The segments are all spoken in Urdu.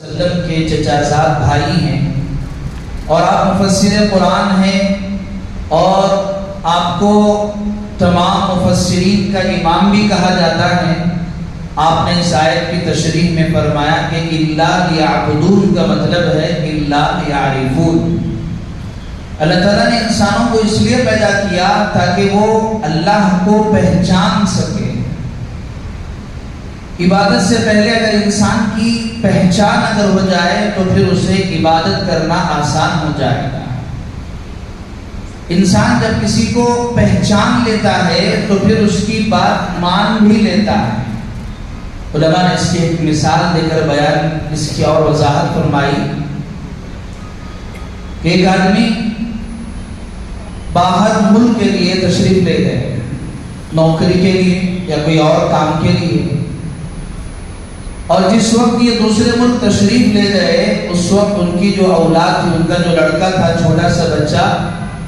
وسلم کے چچا زاد بھائی ہیں اور آپ مفسر قرآن ہیں اور آپ کو تمام مفسرین کا امام بھی کہا جاتا ہے۔ آپ نے اس آیت کی تشریح میں فرمایا کہ اِلَّا لِيَعْبُدُونَ کا مطلب ہے اِلَّا لِيَعْرِفُونَ۔ اللہ تعالیٰ نے انسانوں کو اس لیے پیدا کیا تاکہ وہ اللہ کو پہچان سکے۔ عبادت سے پہلے اگر انسان کی پہچان اگر ہو جائے تو پھر اسے عبادت کرنا آسان ہو جائے گا۔ انسان جب کسی کو پہچان لیتا ہے تو پھر اس کی بات مان بھی لیتا ہے۔ علماء نے اس کی ایک مثال دے کر بیان اس کی اور وضاحت فرمائی کہ ایک آدمی باہر ملک کے لیے تشریف لے گئے، نوکری کے لیے یا کوئی اور کام کے لیے، اور جس وقت یہ دوسرے ملک تشریف لے گئے اس وقت ان کی جو اولاد تھی، ان کا جو لڑکا تھا، چھوٹا سا بچہ،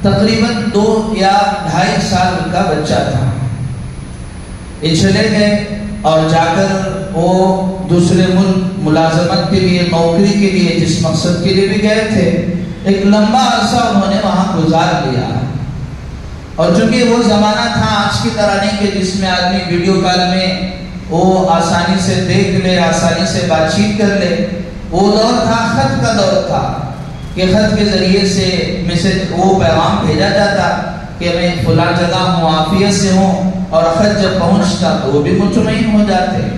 تقریباً 2 یا 2.5 سال ان کا بچہ تھا۔ یہ چلے گئے اور جا کر وہ دوسرے ملک ملازمت کے لیے، نوکری کے لیے، جس مقصد کے لیے بھی گئے تھے، ایک لمبا عرصہ انہوں نے وہاں گزار لیا۔ اور چونکہ وہ زمانہ تھا آج کی طرح نہیں کہ جس میں آدمی ویڈیو کال میں وہ آسانی سے دیکھ لے، آسانی سے بات چیت کر لے، وہ دور تھا، خط کا دور تھا کہ خط کے ذریعے سے میسج، وہ پیغام بھیجا جاتا کہ میں فلاں جگہ ہوں، عافیت سے ہوں، اور خط جب پہنچتا تو وہ بھی مطمئن ہو جاتے۔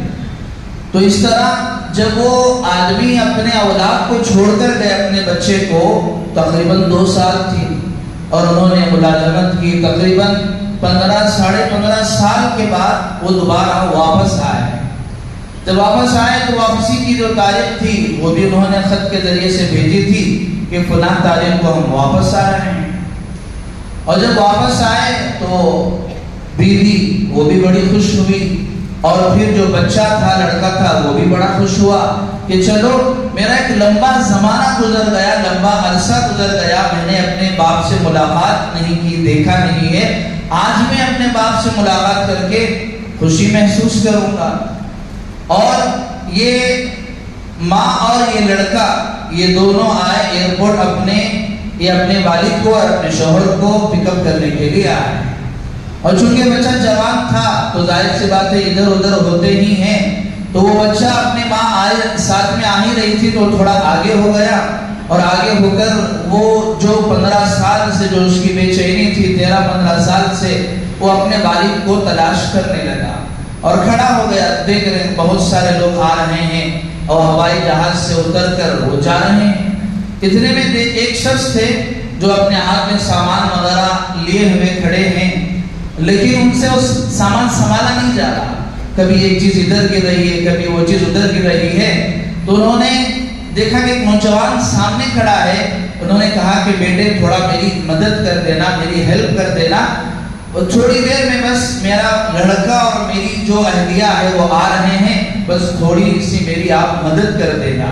تو اس طرح جب وہ آدمی اپنے اولاد کو چھوڑ کر گئے، اپنے بچے کو، تقریباً 2 سال تھی اور انہوں نے ملازمت کی، تقریباً 15 سال کے بعد وہ دوبارہ واپس آئے۔ جب واپس آئے تو واپسی کی جو تاریخ تھی وہ بھی انہوں نے خط کے ذریعے سے بھیجی تھی کہ فلاں تاریخ کو ہم واپس آ رہے ہیں۔ اور جب واپس آئے تو بیوی وہ بھی بڑی خوش ہوئی، اور پھر جو بچہ تھا، لڑکا تھا، وہ بھی بڑا خوش ہوا کہ چلو میرا ایک لمبا زمانہ گزر گیا، لمبا عرصہ گزر گیا، میں نے اپنے باپ سے ملاقات نہیں کی، دیکھا نہیں ہے، آج میں اپنے باپ سے ملاقات کر کے خوشی محسوس کروں گا۔ اور یہ ماں اور یہ لڑکا، یہ دونوں آئے ایئرپورٹ اپنے والد کو اور اپنے شوہر کو پک اپ کرنے کے لیے آئے۔ اور چونکہ بچہ جوان تھا تو ظاہر سی بات ہے ادھر ادھر ہوتے ہی ہیں، تو وہ بچہ اپنے ماں ساتھ میں آ ہی رہی تھی تو تھوڑا آگے ہو گیا، اور آگے ہو کر وہ جو 15 سال سے جو اس کی بے چینی تھی، 13-15 سال سے، وہ اپنے والد کو تلاش کرنے لگا اور کھڑا ہو گیا۔ دیکھ رہے ہیں بہت سارے لوگ آ رہے ہیں اور ہوائی جہاز سے اتر کر وہ جا رہے ہیں۔ اتنے میں ایک شخص تھے جو اپنے ہاتھ میں سامان وغیرہ لیے ہوئے کھڑے ہیں، لیکن ان سے اس سامان سنبھالا نہیں جا رہا، کبھی ایک چیز ادھر گر رہی ہے، کبھی وہ چیز ادھر گر رہی ہے۔ تو انہوں نے دیکھا کہ ایک نوجوان سامنے کھڑا ہے، انہوں نے کہا کہ بیٹے تھوڑا میری مدد کر دینا، میری ہیلپ کر دینا، اور تھوڑی دیر میں بس میرا لڑکا اور میری جو اہلیہ ہے وہ آ رہے ہیں، بس تھوڑی سی میری آپ مدد کر دینا۔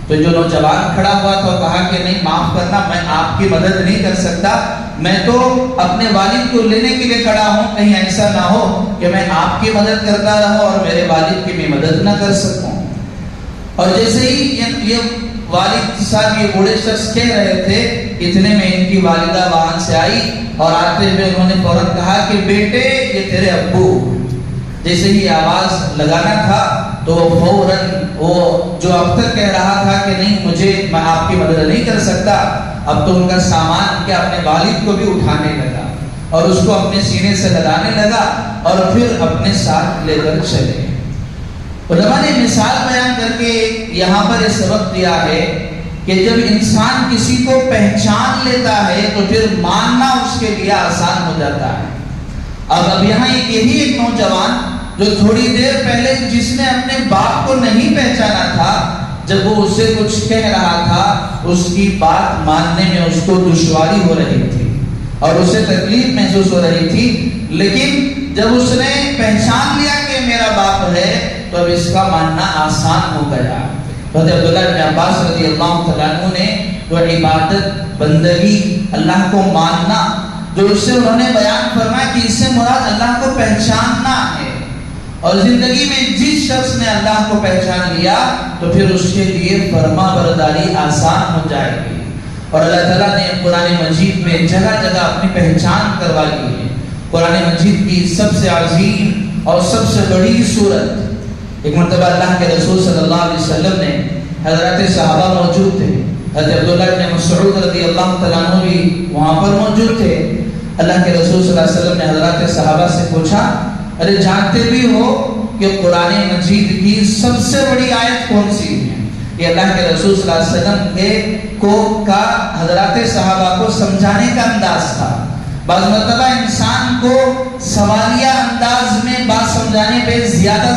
تو جو نوجوان کھڑا ہوا تھا کہا کہ نہیں، معاف کرنا، میں آپ کی مدد نہیں کر سکتا، میں تو اپنے والد کو لینے کے لیے کھڑا ہوں، کہیں ایسا نہ ہو کہ میں آپ کی مدد کرتا رہوں اور میرے والد کی میں مدد نہ کر سکوں۔ اور جیسے ہی یہ والد صاحب، یہ بوڑھے شخص کہہ رہے تھے، اتنے میں ان کی والدہ وہاں سے آئی اور آتے ہوئے انہوں نے فوراً کہا کہ بیٹے یہ تیرے ابو۔ جیسے ہی آواز لگانا تھا تو فوراً وہ جو اب تک کہہ رہا تھا کہ نہیں میں آپ کی مدد نہیں کر سکتا، اب تو ان کا سامان کیا اپنے والد کو بھی اٹھانے لگا اور اس کو اپنے سینے سے لگانے لگا اور پھر اپنے ساتھ لے کر چلے۔ علماء نے مثال بیان کر کے یہاں پر یہ سبق دیا ہے کہ جب انسان کسی کو پہچان لیتا ہے تو پھر ماننا اس کے لیے آسان ہو جاتا ہے۔ اب یہاں یہی ایک نوجوان جو تھوڑی دیر پہلے جس نے اپنے باپ کو نہیں پہچانا تھا، جب وہ اسے کچھ کہہ رہا تھا، اس کی بات ماننے میں اس کو دشواری ہو رہی تھی اور اسے تکلیف محسوس ہو رہی تھی، لیکن جب اس نے پہچان لیا کہ میرا باپ ہے تو اب اس کا ماننا آسان ہو گیا۔ حضرت عبداللہ بن عباس رضی اللہ تعالیٰ عنہ نے جو عبادت، بندگی، اللہ کو ماننا، جو اس سے انہوں نے بیان فرمایا کہ اس سے مراد اللہ کو پہچاننا ہے۔ اور زندگی میں جس شخص نے اللہ کو پہچان لیا تو پھر اس کے لیے فرما برداری آسان ہو جائے گی. اور اللہ تعالیٰ نے قرآن مجید میں جگہ جگہ اپنی پہچان کروا لی ہے. قرآن مجید کی سب سے عظیم اور سب سے بڑی صورت، ایک مرتبہ اللہ کے رسول صلی اللہ علیہ وسلم نے، حضرات صحابہ موجود تھے، حضرت عبداللہ بن مسعود رضی اللہ تعالیٰ عنہ بھی وہاں پر موجود تھے. اللہ کے رسول صلی اللہ علیہ وسلم نے حضرات صحابہ سے پوچھا، ارے جانتے بھی ہو کہ قرآن مجید کی سب سے بڑی آیت کون سی ہے؟ یہ اللہ کے رسول صلی اللہ علیہ وسلم کا حضرات صحابہ کو سمجھانے کا انداز تھا. بعض مرتبہ انسان کو سوالیہ انداز میں بات سمجھانے پہ زیادہ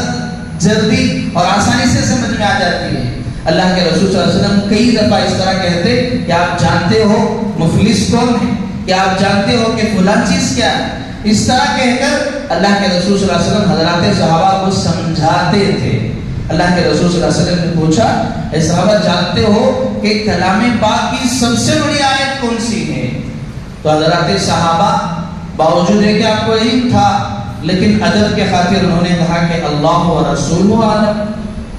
جلدی اور آسانی سے سمجھ میں آ جاتی ہے. اللہ کے رسول صلی اللہ علیہ وسلم کئی دفعہ اس طرح کہتے کہ آپ جانتے ہو مفلس کون ہے، کہ آپ جانتے ہو کہ فلاں چیز کیا ہے. اس طرح کہہ کر اللہ کے رسول صلی اللہ علیہ وسلم حضرات صحابہ کو سمجھاتے تھے. اللہ کے رسول صلی اللہ علیہ وسلم نے پوچھا، اے صحابہ جانتے ہو کہ کلام پاک کی سب سے بڑی آیت کون سی ہے؟ تو حضرات صحابہ باوجود ہے کہ آپ کو علم تھا لیکن ادب کے خاطر انہوں نے کہا کہ اللہ و رسول عالم،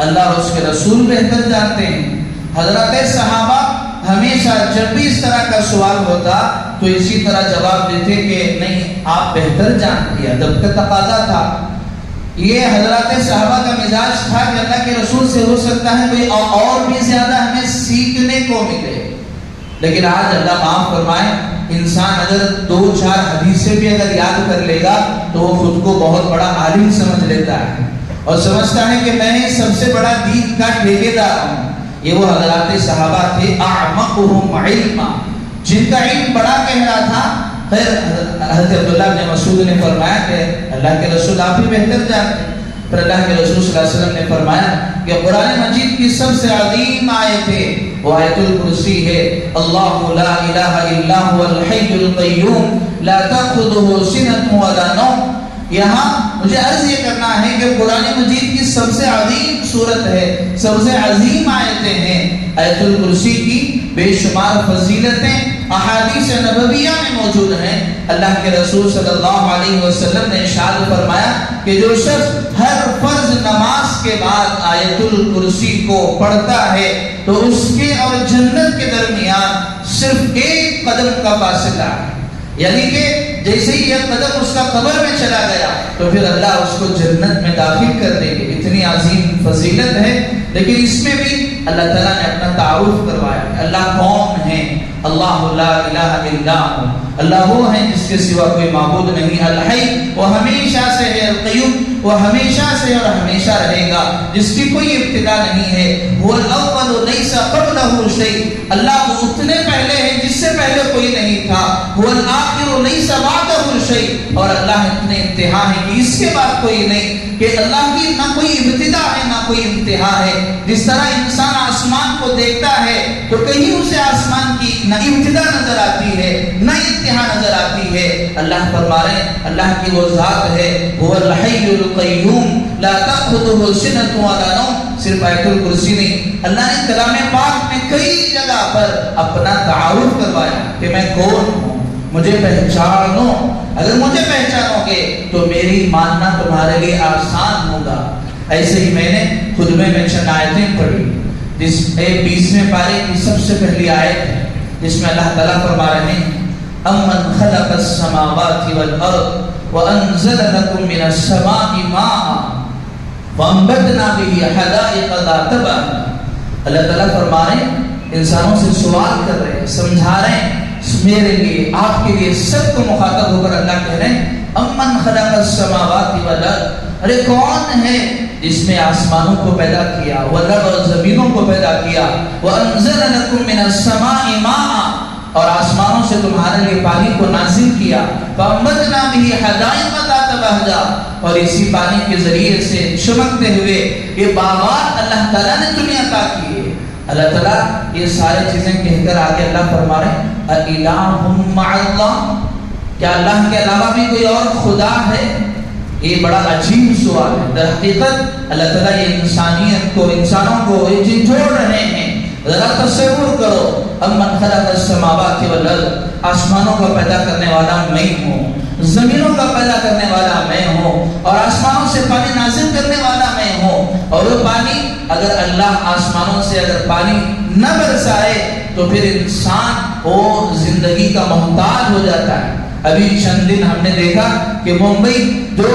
اللہ اور اس کے رسول بہتر جانتے ہیں. حضرات صحابہ ہمیشہ جب بھی اس طرح کا سوال ہوتا تو اسی طرح جواب دیتے کہ نہیں آپ بہتر جانتے ہیں. ادب کا تقاضا تھا. یہ حضرات صحابہ کا مزاج تھا کہ اللہ کے رسول سے ہو سکتا ہے کوئی اور بھی زیادہ ہمیں سیکھنے کو ملے. لیکن آج اللہ معاف فرمائے، انسان اگر 2-4 حدیثیں بھی اگر یاد کر لے گا تو وہ خود کو بہت بڑا عالم سمجھ لیتا ہے اور سمجھتا ہے کہ میں سب سے بڑا دین کا ٹھیکیدار ہوں. یہ وہ حضرات صحابہ تھے اعمقهم علما، جن کا علم بڑا گہرا تھا. خیر حضرت عبداللہ بن مسعود نے فرمایا کہ اللہ کے رسول آپ ہی بہتر جانتے ہیں. پھر اللہ کے رسول صلی اللہ علیہ وسلم نے فرمایا کہ قرآن مجید کی سب سے عظیم آیت ہے وہ آیت الکرسی ہے. اللہ لا الہ الا هو الحی القیوم لا تأخذه سنة ولا نوم. یہاں مجھے عرض یہ کرنا ہے کہ قرآن مجید کی سب سے عظیم صورت ہے، سب سے عظیم آیتیں ہیں. آیت الکرسی کی بے شمار فضیلتیں احادیث نبویہ میں موجود ہیں. اللہ کے رسول صلی اللہ علیہ وسلم نے ارشاد فرمایا کہ جو شخص ہر فرض نماز کے بعد آیت الکرسی کو پڑھتا ہے تو اس کے اور جنت کے درمیان صرف ایک قدم کا فاصلہ ہے. یعنی کہ جیسے ہی یہ قدم اس کا قبر میں چلا گیا تو پھر اللہ اس کو جنت میں داخل کر دیں گے. اتنی عظیم فضیلت ہے. لیکن اس میں بھی اللہ تعالیٰ نے اپنا تعارف کروایا. اللہ کون ہے؟ اللہ لا الہ الا ہو، اللہ وہ ہے جس کے سوا کوئی معبود نہیں. الحی وہ ہمیشہ سے ہے، القیوم وہ ہمیشہ سے اور ہمیشہ رہے گا، جس کی کوئی ابتدا نہیں ہے. هو الاول لیس قبلہ شیء، اللہ وہ اتنے پہلے ہے جس سے پہلے کوئی نہیں تھا. هو الآخر لیس بعدہ شیء، اور اللہ اتنے انتہا ہے کہ اس کے بعد کوئی نہیں، کہ اللہ کی نہ کوئی ابتدا ہے نہ کوئی انتہا ہے. جس طرح انسان آسمان کو دیکھتا ہے تو کہیں اسے آسمان کی نہ ابتدا نظر آتی ہے نہ انتہا نظر آتی ہے. اللہ فرما رہے ہیں اللہ کی وہ ذات ہے وہ الحی القیوم لا تأخذه سنة ولا نوم. صرف آیت الکرسی نہیں، اللہ نے کلام پاک میں کئی جگہ پر اپنا تعارف کروایا کہ میں کون ہوں، مجھے پہچانو. اگر مجھے پہچانو گے تو میری ماننا تمہارے لیے آسان ہوگا. ایسے ہی میں نے خطبے میں چند آیتیں پڑھی، جس 20ویں پارے کی سب سے پہلی آیت ہے جس میں اللہ تعالیٰ فرما رہے ہیں امن خلق السماوات والارض وانزل لكم من السماء ماء فانبتنا به حدائق ذات بہجہ. اللہ تعالیٰ فرما رہے ہیں، انسانوں سے سوال کر رہے ہیں، سمجھا رہے ہیں، میرے لیے آپ کے لیے سب کو مخاطب ہو کر اللہ کہہ رہے ہیں امن خلق السماوات والارض، ارے کون ہے جس نے آسمانوں کو پیدا کیا، والارض اور زمینوں کو پیدا کیا، وانزل لكم من السماء ماء اور آسمانوں سے تمہارے لیے پانی کو نازل کیا، فانبتنا به حدائق ذات بہجہ اور اسی پانی کے ذریعے سے چمکتے ہوئے یہ باغات اللہ تعالیٰ نے تمہیں عطا کیے. اللہ تعالیٰ یہ ساری چیزیں کہہ کر آگے اللہ فرما رہے ہیں اِلَٰهٌ مَعَ اللَّهِ، کیا اللہ کے علاوہ بھی کوئی اور خدا ہے؟ یہ بڑا عجیب سوال ہے. در حقیقت اللہ تعالیٰ یہ انسانیت کو، انسانوں کو جھنجھوڑ رہے ہیں ذرا تصور کرو، امن خلق السماوات والارض، آسمانوں کا پیدا کرنے والا میں ہوں، زمینوں کا پیدا کرنے والا میں ہوں، اور آسمانوں سے پانی نازل کرنے والا میں ہوں، اور وہ پانی اگر اللہ آسمانوں سے اگر پانی نہ برسائے تو پھر انسان وہ زندگی کا محتاج ہو جاتا ہے۔ ابھی چند دن ہم نے دیکھا کہ ممبئی جو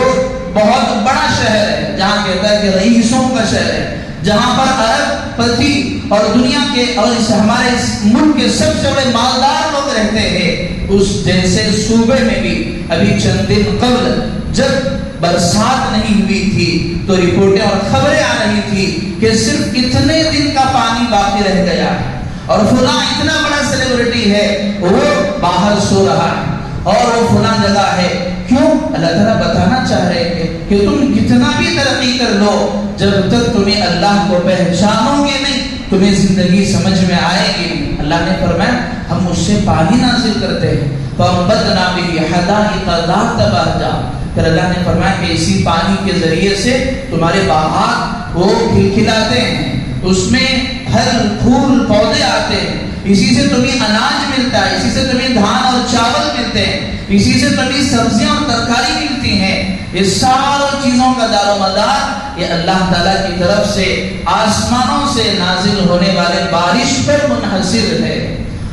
بہت بڑا شہر ہے، جہاں کہتا ہے کہ رئیسوں کا شہر ہے، جہاں پر ارب پتی اور دنیا کے اور ہمارے ملک کے سب سے بڑے مالدار لوگ رہتے ہیں، اس جیسے صوبے میں بھی ابھی چند دن قبل جب برسات نہیں ہوئی تھی تو رپورٹیں اور خبریں آ رہی تھی کہ صرف اتنے دن کا پانی باقی رہ گیا ہے، اور فلاں اتنا بڑا سیلیبریٹی ہے وہ باہر سو رہا ہے، اور وہ فلاں جگہ ہے۔ کیوں؟ اللہ تعالیٰ بتانا چاہ رہے ہیں کہ تم کتنا بھی ترقی کر لو، جب تک تمہیں اللہ کو پہچانو گے نہیں تمہیں زندگی سمجھ میں آئے گی۔ اللہ نے فرمایا ہم اس سے پانی نازل کرتے ہیں، فَأَنبَتْنَا بِهِ حَدَائِقَ ذَاتَ بَهْجَةٍ، پھر اللہ نے فرمایا کہ اسی پانی کے ذریعے سے تمہارے باغات وہ کھلکھلاتے ہیں، اس میں پھل پھول پودے آتے ہیں، اسی سے تمہیں اناج ملتا ہے، اسی سے تمہیں دھان اور چاول ملتے ہیں، اسی سے تمہیں سبزیاں اور ترکاری ملتی ہیں۔ یہ ساری چیزوں کا دار و مدار یہ اللہ تعالیٰ کی طرف سے آسمانوں سے نازل ہونے والے بارش پر منحصر ہے۔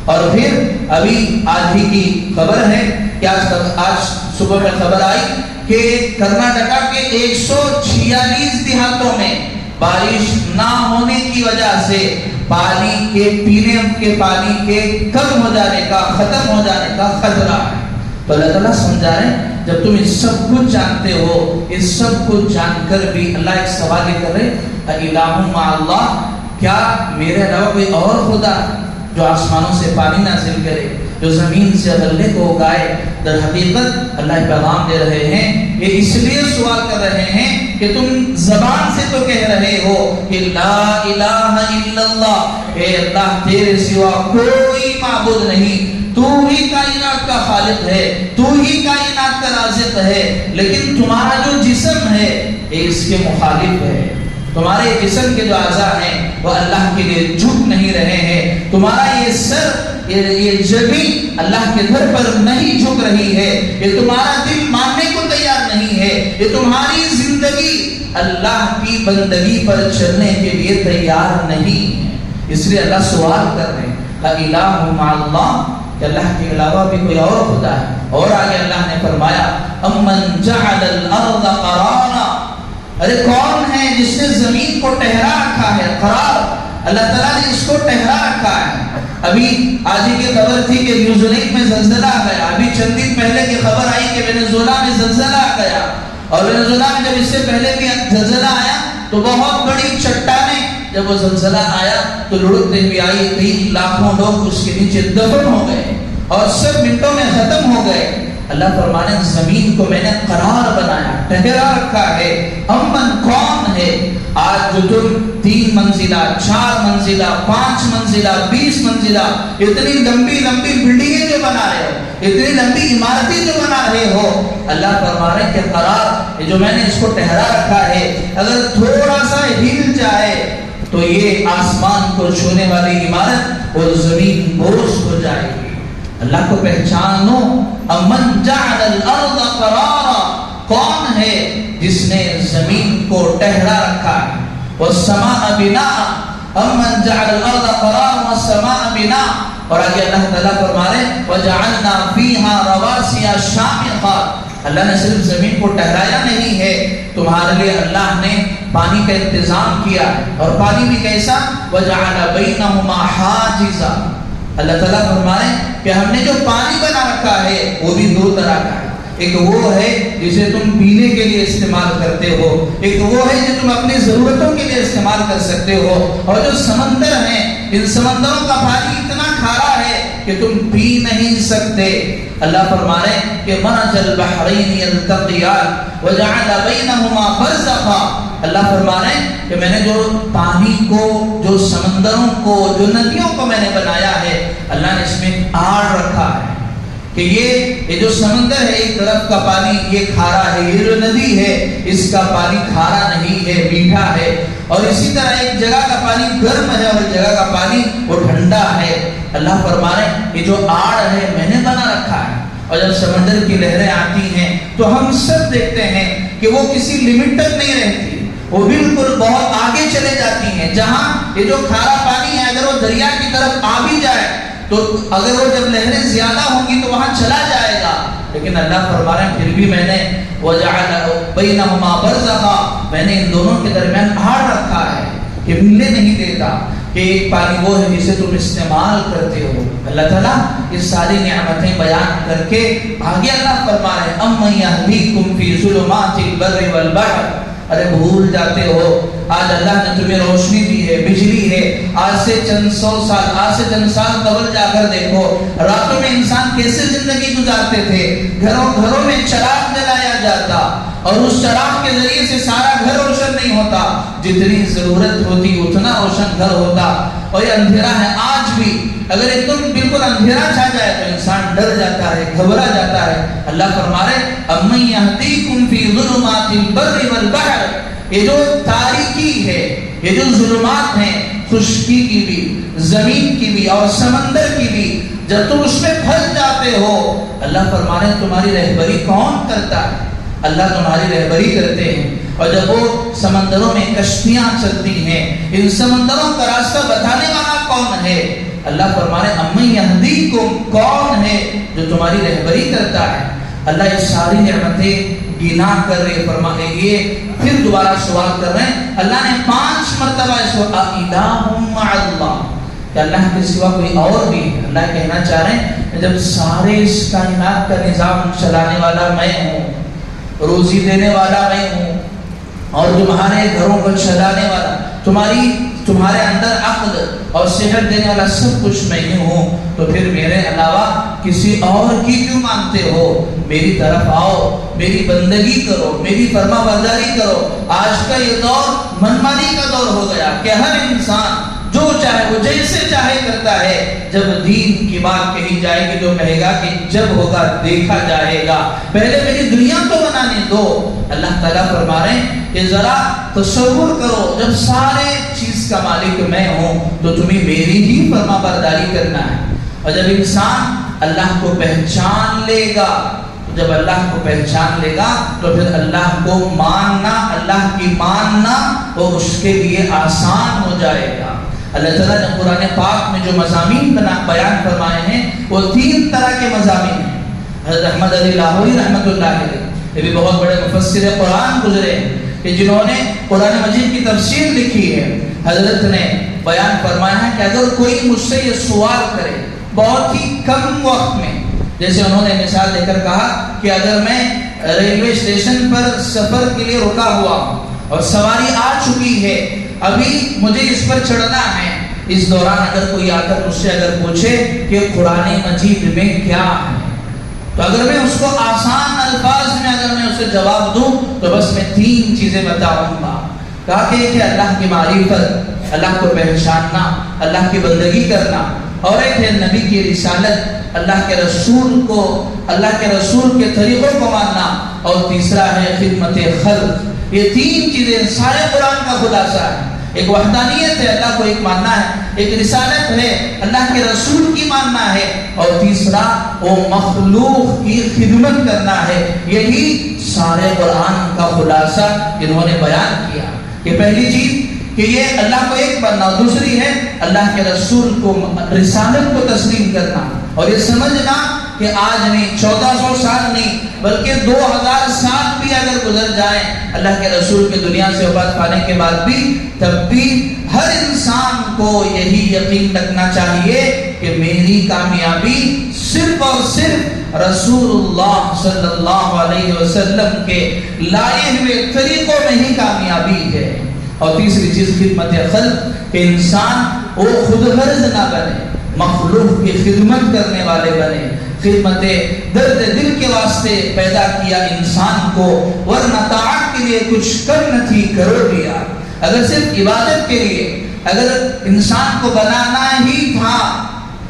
اور پھر ابھی آج ہی کی خبر ہے کہ آج صبح میں خبر آئی کہ کرناٹکا کے 146 دیہاتوں میں بارش نہ ہونے کی وجہ سے پانی کے پینے کے پانی کے کم ہو جانے کا ختم ہو جانے کا خطرہ ہے۔ تو اللہ تعالیٰ سمجھا رہے ہیں جب تم اس سب کچھ جانتے ہو، اس سب کچھ جان کر بھی اللہ ایک سوال یہ کر رہے الہ مع اللہ، کیا میرے علاوہ کوئی اور خدا جو آسمانوں سے پانی نازل کرے، جو زمین سے غلے کو اگائے؟ در حقیقت اللہ پیغام دے رہے ہیں، یہ اس لیے سوال کر رہے ہیں کہ تم زبان سے تو کہہ رہے ہو کہ لا الہ الا اللہ، اے اللہ تیرے سوا کوئی معبود نہیں، تو ہی کائنات کا خالق ہے، تو ہی کائنات کا رازق ہے، لیکن تمہارا جو جسم ہے یہ اس کے مخالف ہے، تمہارے جسم کے جو اعضاء ہیں وہ اللہ کے لیے جھک نہیں رہے ہیں، تمہارا یہ سر یہ جبین اللہ کے در پر نہیں جھک رہی ہے، یہ تمہارا دل ماننے کو تیار نہیں ہے، یہ تمہاری زندگی اللہ کی بندگی پر چلنے کے لیے تیار نہیں ہے۔ اس لیے اللہ سوال کر رہے ہیں الہ مع اللہ، کہ اللہ کے علاوہ بھی کوئی اور خدا ہے؟ اور آگے اللہ نے فرمایا امن جعل الارض قرارا، ارے کون ہے جس نے زمین کو ٹھہرا رکھا ہے؟ قرار، اللہ تعالیٰ نے اس کو ٹھہرا رکھا ہے۔ ابھی آج ہی کی خبر تھی کہ نیوزیلینڈ میں زلزلہ آ گیا، ابھی چند دن پہلے کی خبر آئی کہ وینزویلا میں زلزلہ آ گیا، اور وینزویلا میں جب اس سے پہلے بھی زلزلہ آیا تو بہت بڑی چٹانیں جب وہ زلزلہ آیا تو لڑکتے ہوئے آئی، کئی لاکھوں لوگ اس کے نیچے دفن ہو گئے اور سب منٹوں میں ختم ہو گئے۔ اللہ فرمانے زمین کو میں نے قرار بنایا، ٹھہرا رکھا ہے۔ امن کون ہے؟ آج جو تم 3 منزلہ 4 منزلہ 5 منزلہ 20 منزلہ اتنی لمبی لمبی بلڈنگیں جو بنا رہے ہو، اتنی لمبی عمارتیں جو بنا رہے ہو، اللہ فرما رہے کہ قرار جو میں نے اس کو ٹھہرا رکھا ہے، اگر تھوڑا سا ہل جائے تو یہ آسمان کو چھونے والی عمارت اور زمین بوس ہو جائے گی۔ اللہ کو پہچانو، امن جعل الارض قرارا، کون ہے جس نے زمین کو ٹھہرا رکھا ہے؟ والسماء بناء، امن جعل الارض قرارا والسماء بناء، اور آگے اللہ تعالیٰ فرما رہے وجعلنا فیہا رواسیا شامخات، اللہ نے صرف زمین کو ٹھہرایا نہیں ہے، تمہارے لیے اللہ نے پانی کا انتظام کیا، اور پانی بھی کیسا؟ وجعل بینہما حاجزا، اللہ تعالیٰ فرما رہے ہیں کہ ہم نے جو پانی بنا رکھا ہے وہ بھی 2 طرح کا ہے، ایک وہ ہے جسے تم پینے کے لیے استعمال کرتے ہو، ایک وہ ہے جو تم اپنی ضرورتوں کے لیے استعمال کر سکتے ہو، اور جو سمندر ہیں ان سمندروں کا پانی اتنا کھارا ہے کہ تم پی نہیں سکتے۔ اللہ فرما رہے ہیں کہ مرج البحرین یلتقیان وجعل بینہما برزخا، اللہ فرما رہے ہیں کہ میں نے جو پانی کو، جو سمندروں کو، جو ندیوں کو میں نے بنایا ہے، اللہ نے اس میں آڑ رکھا ہے، کہ یہ جو سمندر ہے ایک طرف کا پانی یہ کھارا ہے، یہ جو ندی ہے اس کا پانی کھارا نہیں ہے، میٹھا ہے، اور اسی طرح ایک جگہ کا پانی گرم ہے اور ایک جگہ کا پانی وہ ٹھنڈا ہے۔ اللہ فرما رہے ہیں یہ جو آڑ ہے میں نے بنا رکھا ہے، اور جب سمندر کی لہریں آتی ہیں تو ہم سب دیکھتے ہیں کہ وہ کسی لمٹ تک نہیں رہتی، وہ بالکل بہت آگے چلے جاتی ہیں۔ جہاں یہ جو کھارا پانی ہے اگر وہ دریا کی طرف آ بھی جائے تو اگر وہ جب لہریں زیادہ ہوں گی تو وہاں چلا جائے گا، لیکن اللہ فرما رہے ہیں پھر بھی میں نے وَجَعَلَ بَيْنَهُمَا بَرْزَخًا، میں نے ان دونوں کے درمیان آڑ رکھا ہے کہ ملنے نہیں دیتا، کہ ایک پانی وہ ہے جسے تم استعمال کرتے ہو۔ اللہ تعالیٰ یہ ساری نعمتیں بیان کر کے آگے اللہ فرما رہے ہیں اَمَّن يَهْدِيكُمْ فِي ظُلُمَاتِ الْبَرِّ وَالْبَحْرِ، ارے بھول جاتے ہو آج اللہ نے تمہیں روشنی دی ہے، بجلی ہے، آج سے چند سال قبل جا کر دیکھو راتوں میں انسان کیسے زندگی گزارتے تھے، گھروں میں چراغ جلایا جاتا اور اس چراغ کے ذریعے سے سارا گھر روشن نہیں ہوتا، جتنی ضرورت ہوتی اتنا روشن گھر ہوتا، اور یہ اندھیرا ہے آج بھی۔ اگر ایک دم بالکل اندھیرا چھا جائے تو انسان ڈر جاتا ہے، گھبرا جاتا ہے۔ اللہ فرما رہے اَمَّن يَهْدِيكُمْ فِي ظُلُمَاتِ الْبَرِّ وَالْبَحْرِ، یہ جو تاریکی ہے، یہ جو ظلمات ہیں، خشکی کی بھی، زمین کی بھی اور سمندر کی بھی، جب تم اس میں پھنس جاتے ہو اللہ فرما رہے ہیں تمہاری رہبری کون کرتا ہے؟ اللہ تمہاری رہبری کرتے ہیں۔ اور جب وہ سمندروں میں کشتیاں چلتی ہیں، ان سمندروں کا راستہ بتانے والا کون ہے؟ اللہ فرما رہے اَمَّن يَهْدِيكُمْ، کون ہے جو تمہاری رہبری کرتا ہے؟ اللہ یہ ساری نعمتیں گنا کر رہے فرماتے یہ پھر دوبارہ سوال کر رہے ہیں۔ اللہ نے 5 مرتبہ اس کو اِلَٰهٌ مَعَ اللَّهِ، کہ اللہ کے سوا کوئی اور بھی ہے۔ اللہ کہنا چاہ رہے ہیں جب سارے اس کائنات کا نظام چلانے والا میں ہوں، روزی دینے والا میں ہوں، اور تمہارے گھروں کو چلانے والا، تمہارے اندر عقل اور صحت دینے والا سب کچھ میں ہی ہوں، تو پھر میرے علاوہ کسی اور کی کیوں مانتے ہو؟ میری طرف آؤ، میری بندگی کرو، میری فرما برداری کرو۔ آج کا یہ دور منمانی کا دور ہو گیا کہ ہر انسان جو چاہے وہ جیسے چاہے کرتا ہے۔ جب دین کی بات کہی جائے گی تو کہے گا کہ جب ہوگا دیکھا جائے گا، پہلے میری دنیا تو بنانے دو۔ اللہ تعالیٰ فرما رہے ہیں کہ ذرا تصور کرو جب سارے چیز کا مالک میں ہوں تو تمہیں میری ہی فرما برداری کرنا ہے۔ اور جب انسان اللہ کو پہچان لے گا، جب اللہ کو پہچان لے گا تو پھر اللہ کو ماننا، اللہ کی ماننا وہ اس کے لیے آسان ہو جائے گا۔ اللہ تعالیٰ نے قرآن پاک میں جو مضامین بیان فرمائے ہیں وہ 3 طرح کے مضامین ہیں۔ حضرت احمد علی لاہوری رحمۃ اللہ علیہ یہ بھی بہت بڑے مفسر قرآن گزرے ہیں کہ جنہوں نے قرآن مجید کی تفسیر لکھی ہے۔ حضرت نے بیان فرمایا ہے کہ اگر کوئی مجھ سے یہ سوال کرے بہت ہی کم وقت میں، جیسے انہوں نے مثال دے کر کہا کہ اگر میں ریلوے اسٹیشن پر سفر کے لیے رکا ہوا اور سواری آ چکی ہے، ابھی مجھے اس پر چڑھنا ہے، اس دوران اگر کوئی آ کر مجھ سے اگر پوچھے کہ قرآن مجید میں کیا ہے، تو اگر میں اس کو آسان الفاظ میں اگر میں اسے جواب دوں تو بس میں 3 چیزیں بتاؤں گا۔ کہا کہ اللہ کی معرفت، اللہ کو پہچاننا، اللہ کی بندگی کرنا، اور ایک ہے نبی کی رسالت، اللہ کے رسول کو، اللہ کے رسول کے طریقوں کو ماننا، اور تیسرا ہے خدمت خلق۔ یہ 3 چیزیں سارے قرآن کا خلاصہ ہے۔ ایک وحدانیت ہے، اللہ کو ایک ماننا ہے، ایک رسالت ہے، اللہ کے رسول کی ماننا ہے، اور تیسرا وہ مخلوق کی خدمت کرنا ہے۔ یہی سارے قرآن کا خلاصہ انہوں نے بیان کیا کہ پہلی چیز کہ یہ اللہ کو ایک ماننا، اور دوسری ہے اللہ کے رسول کو، رسالت کو تسلیم کرنا، اور یہ سمجھنا کہ آج نہیں، 1400 سال نہیں بلکہ 2000 سال بھی اگر گزر جائیں اللہ کے رسول کے دنیا سے وفات پانے کے بعد بھی، تب بھی ہر انسان کو یہی یقین رکھنا چاہیے کہ میری کامیابی صرف اور صرف رسول اللہ صلی اللہ علیہ وسلم کے لائے ہوئے طریقوں میں ہی کامیابی ہے۔ اور تیسری چیز خدمت خلق، کہ انسان وہ خود غرض نہ بنے، مخلوق کی خدمت کرنے والے بنے۔ خدمت درد دل کے واسطے پیدا کیا انسان کو، ورنہ طاعت کے لیے کچھ کر نہ تھی کرو دیا۔ اگر صرف عبادت کے لیے اگر انسان کو بنانا ہی تھا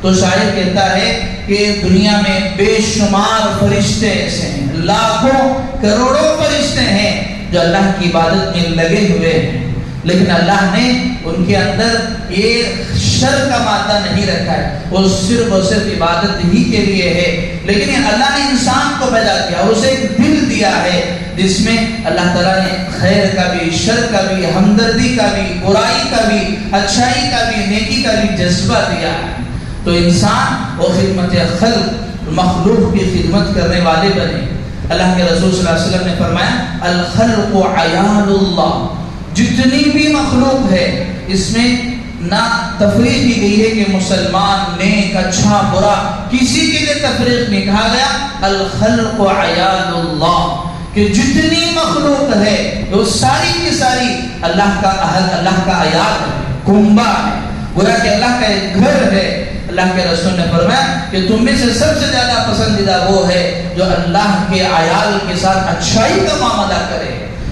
تو شاعر کہتا ہے کہ دنیا میں بے شمار فرشتے ایسے ہیں، لاکھوں کروڑوں فرشتے ہیں جو اللہ کی عبادت میں لگے ہوئے ہیں، لیکن اللہ نے ان کے اندر ایک شر کا مادہ نہیں رکھا ہے، وہ صرف اور صرف عبادت ہی کے لیے ہے۔ لیکن اللہ نے انسان کو پیدا کیا اور اسے ایک دل دیا ہے جس میں اللہ تعالیٰ نے خیر کا بھی، شر کا بھی، ہمدردی کا بھی، برائی کا بھی، اچھائی کا بھی، نیکی کا بھی جذبہ دیا ہے۔ تو انسان وہ خدمت خلق، مخلوق کی خدمت کرنے والے بنے۔ اللہ کے رسول صلی اللہ علیہ وسلم نے فرمایا الخلق عیال اللہ، جتنی بھی مخلوق ہے اس میں نہ تفریق کی گئی ہے کہ مسلمان نیک اچھا برا، کسی کے لیے تفریق نہیں کہا گیا۔ الخلق عیال اللہ، کہ جتنی مخلوق ہے وہ ساری کی ساری اللہ کا اہل، اللہ کا عیال ہے، کنبہ ہے، گویا کہ اللہ کا ایک گھر ہے۔ اللہ کے رسول نے فرمایا کہ تم میں سے سب سے زیادہ پسندیدہ وہ ہے جو اللہ کے عیال کے ساتھ اچھائی کا معاملہ کرے،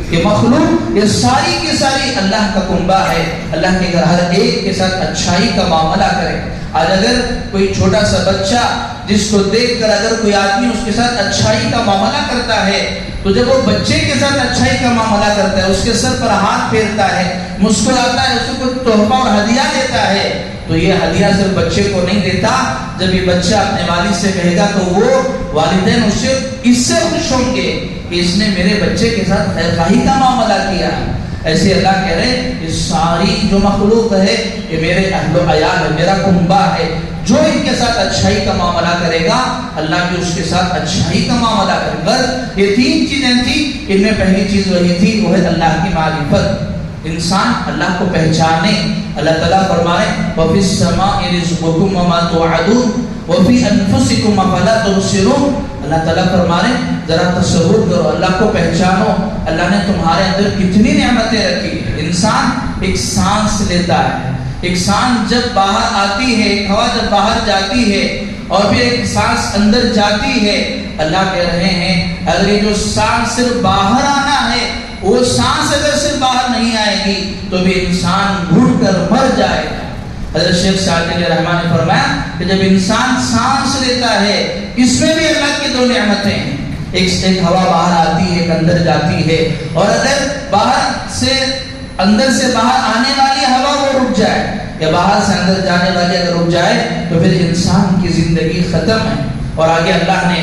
کہ مخلوق یہ ساری کی ساری اللہ کا کنبہ ہے، اللہ کے گھر ہر ایک کے ساتھ اچھائی کا معاملہ کرے۔ آج اگر کوئی چھوٹا سا بچہ جس کو دیکھ کر اگر کوئی آدمی اس کے ساتھ اچھائی کا معاملہ کرتا ہے تو جب وہ بچے کے ساتھ اچھائی کا معاملہ کرتا ہے، اس کے سر پر ہاتھ پھیرتا ہے، مسکراتا ہے، اس کو کوئی تحفہ اور ہدیہ دیتا ہے، تو یہ ہدیہ صرف بچے کو نہیں دیتا، جب یہ بچہ اپنے والد سے کہے گا تو وہ والدین اس سے خوش ہوں گے کہ اس نے میرے بچے کے ساتھ خیر خواہی کا معاملہ کیا۔ ایسے اللہ کہہ رہے یہ ساری جو مخلوق ہے یہ میرے اہل و عیال ہے، میرا کنبہ ہے، جو ان کے ساتھ اچھائی کا معاملہ کرے گا اللہ بھی اس کے ساتھ اچھائی کا معاملہ کرے گا۔ یہ تین چیزیں تھیں، ان میں پہلی چیز وہی تھی، وہ ہے اللہ کی معرفت، انسان اللہ کو پہچانے۔ اللہ تعالیٰ فرمائے وَفِي السَّمَاءِ رِزْقُكُمْ وَمَا تُوعَدُونَ وَفِي أَنفُسِكُمْ أَفَلَا تُبْصِرُونَ۔ اللہ تعالیٰ فرمائے ذرا تصور کرو، اللہ کو پہچانو، اللہ نے تمہارے اندر کتنی نعمتیں رکھی ہیں۔ انسان ایک سانس لیتا ہے، ایک سانس جب باہر آتی ہے، ایک ہوا جب باہر جاتی ہے اور پھر ایک سانس اندر جاتی ہے، اللہ کہہ رہے ہیں اگر یہ جو سانس صرف باہر آنا ہے، وہ سانس اگر صرف باہر نہیں آئے گی تو بھی انسان گھٹ کر مر جائے گا۔ حضرت شیخ سعدی علیہ الرحمٰن نے فرمایا کہ جب انسان سانس لیتا ہے اس میں بھی اللہ کی دو نعمتیں ہیں، ایک ہوا باہر آتی ہے، ایک اندر جاتی ہے، اور اگر باہر سے اندر سے باہر آنے والی ہوا وہ رک جائے یا باہر سے اندر جانے والی اگر رک جائے تو پھر انسان کی زندگی ختم ہے۔ اور آگے اللہ نے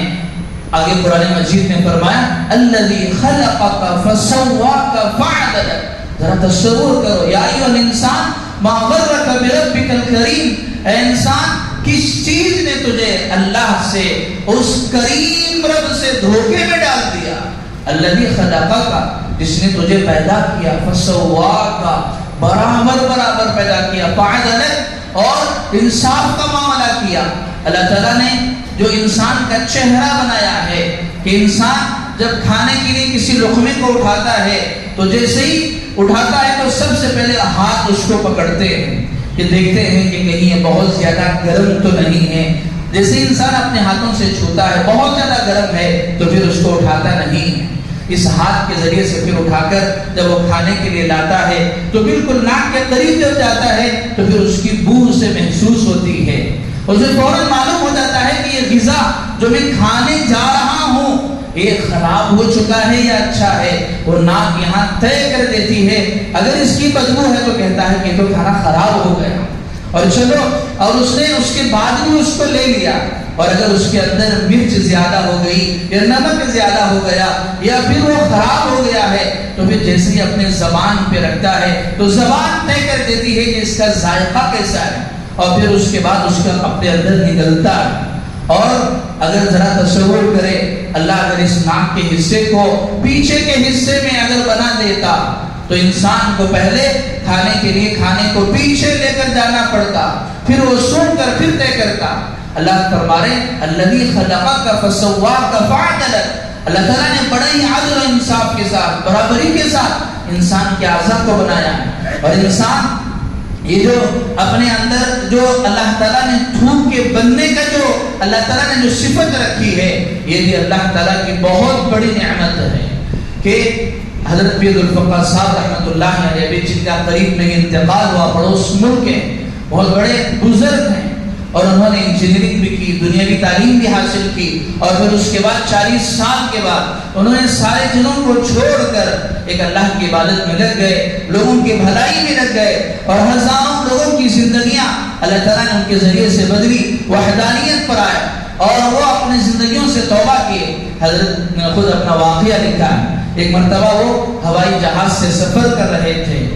آگے قرآن مجید میں فرمایا الذی خلقک فسواک فعدلک۔ ذرا تصور کرو یا ایھا الانسان ما غرک بربک الکریم، اے انسان کس چیز نے تجھے اللہ سے، اس کریم رب سے دھوکے میں ڈال دیا۔ الذی خلقک، جس نے تجھے پیدا کیا، فسواک، برابر برابر پیدا کیا، فعدلک، اور انصاف کا معاملہ کیا۔ اللہ تعالیٰ نے جو انسان کا چہرہ بنایا ہے کہ انسان جب کھانے کے لیے کسی لقمے کو اٹھاتا ہے تو جیسے ہی اٹھاتا ہے تو سب سے پہلے ہاتھ اس کو پکڑتے ہیں کہ دیکھتے ہیں کہ کہیں یہ بہت زیادہ گرم تو نہیں ہے۔ جیسے انسان اپنے ہاتھوں سے چھوتا ہے بہت زیادہ گرم ہے تو پھر اس کو اٹھاتا نہیں ہے، اس ہاتھ کے ذریعے سے پھر اٹھا کر جب وہ کھانے کے لیے لاتا ہے تو بالکل ناک کے قریب جب جاتا ہے تو پھر اس کی بو اسے محسوس ہوتی ہے، اسے فوراً معلوم ہو جاتا ہے کہ یہ غذا جو میں کھانے جا رہا ہوں یہ خراب ہو چکا ہے یا اچھا ہے۔ وہ ناک یہاں طے کر دیتی ہے، اگر اس کی بدبو ہے تو کہتا ہے کہ تو کھانا خراب ہو گیا، اور چلو، اور اس نے اس کے بعد بھی اس کو لے لیا، اور اگر اس کے اندر مرچ زیادہ ہو گئی یا نمک زیادہ ہو گیا یا پھر وہ خراب ہو گیا ہے تو پھر جیسے ہی اپنے زبان پہ رکھتا ہے تو زبان طے کر دیتی ہے کہ اس کا ذائقہ کیسا ہے، اور پھر اس کے بعد اس کا اپنے اندر نکلتا ہے۔ اور اگر ذرا تصور کرے اللہ اگر اس ناک کے حصے کو پیچھے کے حصے میں اگر بنا دیتا تو انسان کو پہلے کھانے کے لیے کھانے کو پیچھے لے کر جانا پڑتا، پھر وہ سن کر پھر طے کرتا۔ اللہ فرما رہے الذی خلقک فسواک فعدلک، اللہ تعالیٰ نے بڑے ہی عدل و انصاف کے ساتھ، برابری کے ساتھ انسان کے اعضاء کو بنایا، اور انسان یہ جو اپنے اندر جو اللہ تعالیٰ نے تھوک کے بننے کا جو اللہ تعالیٰ نے جو صفت رکھی ہے یہ بھی اللہ تعالیٰ کی بہت بڑی نعمت ہے کہ حضرت پیر الفقار صاحب رحمۃ اللہ علیہ جن کا قریب میں انتقال ہوا، پڑوس ملک کے بہت بڑے بزرگ ہیں، اور انہوں نے انجینئرنگ بھی کی، دنیاوی تعلیم بھی حاصل کی، اور پھر اس کے بعد 40 سال کے بعد انہوں نے سارے چیزوں کو چھوڑ کر ایک اللہ کی عبادت میں لگ گئے، لوگوں کی بھلائی میں لگ گئے، اور ہزاروں لوگوں کی زندگیاں اللہ تعالیٰ نے ان کے ذریعے سے بدلی، وحدانیت پر آئے اور وہ اپنی زندگیوں سے توبہ کیے۔ حضرت نے خود اپنا واقعہ لکھا ہے، ایک مرتبہ وہ ہوائی جہاز سے سفر کر رہے تھے،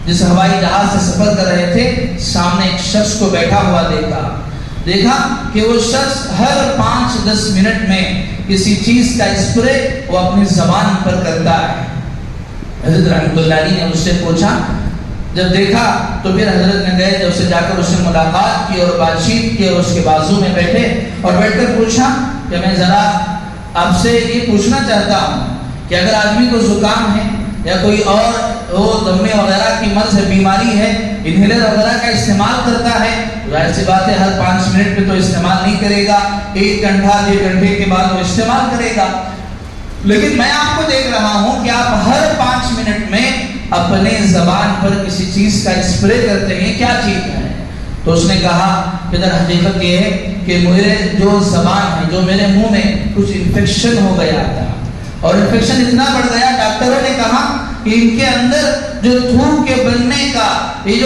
جس ہوائی جہاز سے سفر کر رہے تھے سامنے ایک شخص کو بیٹھا ہوا دیکھا کہ وہ شخص ہر 5-10 منٹ میں کسی چیز کا اسپرے وہ اپنی زبان پر کرتا ہے۔ حضرت رحمت اللہ علیہ نے اس سے پوچھا، جب دیکھا تو پھر حضرت نے گئے، جب سے جا کر اس سے ملاقات کی اور بات چیت کی اور اس کے بازو میں بیٹھے اور بیٹھ کر پوچھا کہ میں ذرا آپ سے یہ پوچھنا چاہتا ہوں کہ اگر آدمی کو زکام ہے یا کوئی اور وہ دمے وغیرہ کی مرض ہے، بیماری ہے، انہیلر وغیرہ کا استعمال کرتا ہے، ظاہر سی بات ہے ہر 5 منٹ پہ تو استعمال نہیں کرے گا، 1 گھنٹہ 1 گھنٹے کے بعد وہ استعمال کرے گا، لیکن میں آپ کو دیکھ رہا ہوں کہ آپ ہر 5 منٹ میں اپنے زبان پر کسی چیز کا اسپرے کرتے ہیں، کیا چیز ہے؟ تو اس نے کہا کہ در حقیقت یہ ہے کہ میرے جو زبان ہے، جو میرے منہ میں کچھ انفیکشن ہو گیا تھا، اور انفیکشن اتنا بڑھ گیا، ڈاکٹروں نے کہا کہ ان کے اندر جو تھوک کے بننے کا یہ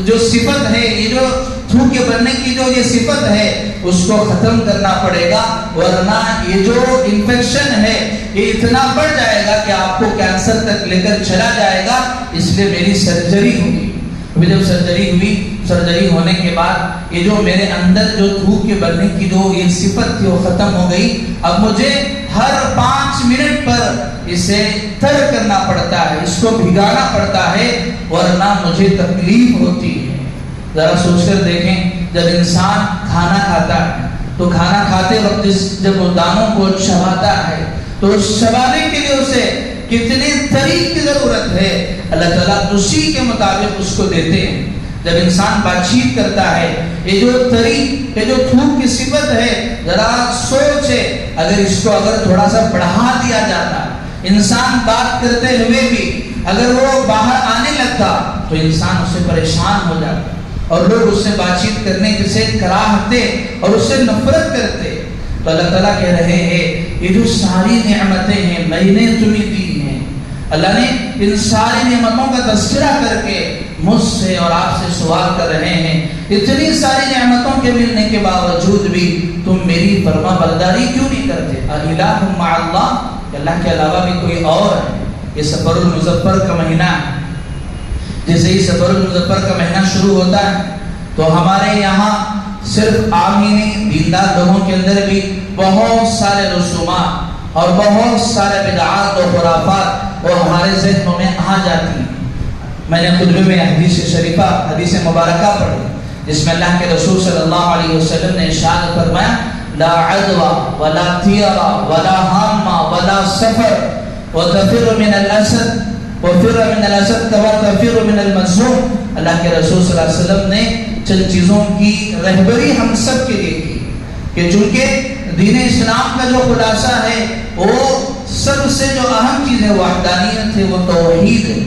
جو صفت ہے، یہ جو تھوک کے بننے کی جو یہ صفت ہے اس کو ختم کرنا پڑے گا، ورنہ یہ جو انفیکشن ہے یہ اتنا بڑھ جائے گا کہ آپ کو کینسر تک لے کر چلا جائے گا، اس لیے میری سرجری ہوگی۔ ابھی جب سرجری ہوئی، سرجری ہونے کے بعد یہ جو میرے اندر جو تھوک کے بننے کی جو یہ صفت تھی وہ ختم ہو گئی، اب مجھے ہر 5 منٹ پر اسے تر کرنا پڑتا ہے، اس کو بھگانا پڑتا ہے، ورنہ مجھے تکلیف ہوتی ہے۔ ذرا سوچ کر دیکھیں، جب انسان کھانا کھاتا ہے تو کھانا کھاتے وقت جب وہ دانوں کو چباتا ہے تو چبانے کے لیے اسے کتنے طریق کی ضرورت ہے، اللہ تعالیٰ اسی کے مطابق اس کو دیتے ہیں۔ جب انسان بات چیت کرتا ہے، یہ جو طریق، یہ جو تھوک کی صفت ہے، ذرا سوچے اگر اس کو اگر تھوڑا سا بڑھا دیا جاتا، انسان بات کرتے ہوئے بھی اگر وہ باہر آنے لگتا تو انسان اس سے پریشان ہو جاتا اور لوگ اس سے بات چیت کرنے سے کراہتے اور اس سے نفرت کرتے۔ تو اللہ تعالیٰ کہہ رہے ہیں یہ جو ساری نعمتیں ہیں میں نے تمہیں دی ہیں، اللہ نے ان ساری نعمتوں کا تذکرہ کر کے مجھ سے اور آپ سے سوال کر رہے ہیں، اتنی ساری نعمتوں کے ملنے کے باوجود بھی تم میری فرما برداری کیوں نہیں کرتے؟ الہ مع اللہ، اللہ کے علاوہ بھی کوئی اور ہے؟ یہ سفر المظفر کا مہینہ ہے، جیسے ہی سفر المظفر کا مہینہ شروع ہوتا ہے تو ہمارے یہاں صرف عام ہی نہیں، دیندار لوگوں کے اندر بھی بہت سارے رسومات اور بہت سارے بدعات و خرافات وہ ہمارے ذہنوں میں آ جاتی ہیں۔ میں نے خطبے میں حدیث شریفہ، حدیث مبارکہ پڑھی جس میں اللہ کے رسول صلی اللہ علیہ وسلم نے ارشاد فرمایا لا عدوى ولا طیرہ ولا ہامہ ولا سفر وتفر من الاسد وفر من الاسد كما تفر من المظلوم۔ اللہ کے رسول صلی اللہ علیہ وسلم نے چند چیزوں کی رہبری ہم سب کے لیے کی کہ چونکہ دین اسلام کا جو خلاصہ ہے وہ سب سے جو اہم چیز ہے وحدانیت ہے، وہ توحید ہے۔